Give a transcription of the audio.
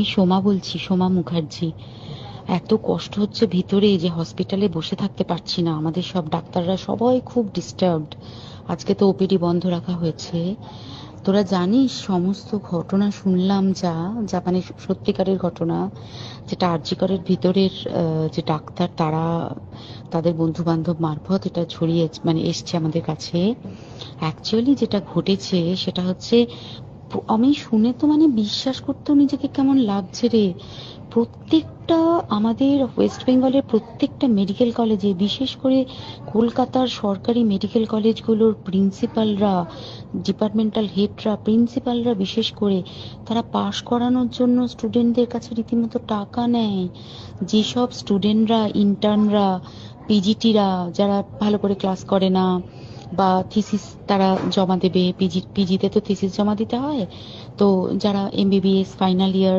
আমি সোমা বলছি, সোমা মুখার্জি। এত কষ্ট হচ্ছে ভিতরে যে হসপিটালে বসে থাকতে পারছি না। আমাদের সব ডাক্তাররা সবাই খুব ডিস্টার্বড। আজকে তো ওপিডি বন্ধ রাখা হয়েছে। তোরা জানিস সমস্ত ঘটনা শুনলাম, যা মানে সত্যিকারের ঘটনা, যেটা আরজি করের ভিতরের যে ডাক্তার তারা তাদের বন্ধু বান্ধব মারফত এটা ছড়িয়ে মানে এসছে আমাদের কাছে। অ্যাকচুয়ালি যেটা ঘটেছে সেটা হচ্ছে, আমি শুনে তো মানে বিশ্বাস করতেও নিজেকে কেমন লাগছে রে। প্রত্যেকটা আমাদের ওয়েস্ট বেঙ্গলের প্রত্যেকটা মেডিকেল কলেজে, বিশেষ করে কলকাতার সরকারি মেডিকেল কলেজগুলোর প্রিন্সিপালরা, ডিপার্টমেন্টাল হেডরা, প্রিন্সিপালরা বিশেষ করে, তারা পাশ করানোর জন্য স্টুডেন্টদের কাছে রীতিমতো টাকা নেয়। যেসব স্টুডেন্টরা, ইন্টার্নরা, পিজিটিরা যারা ভালো করে ক্লাস করে না বা থিসিস তারা জমা দেবে, পিজিতে তো থিসিস জমা দিতে হয়, তো যারা এমবিবিএস ফাইনাল ইয়ার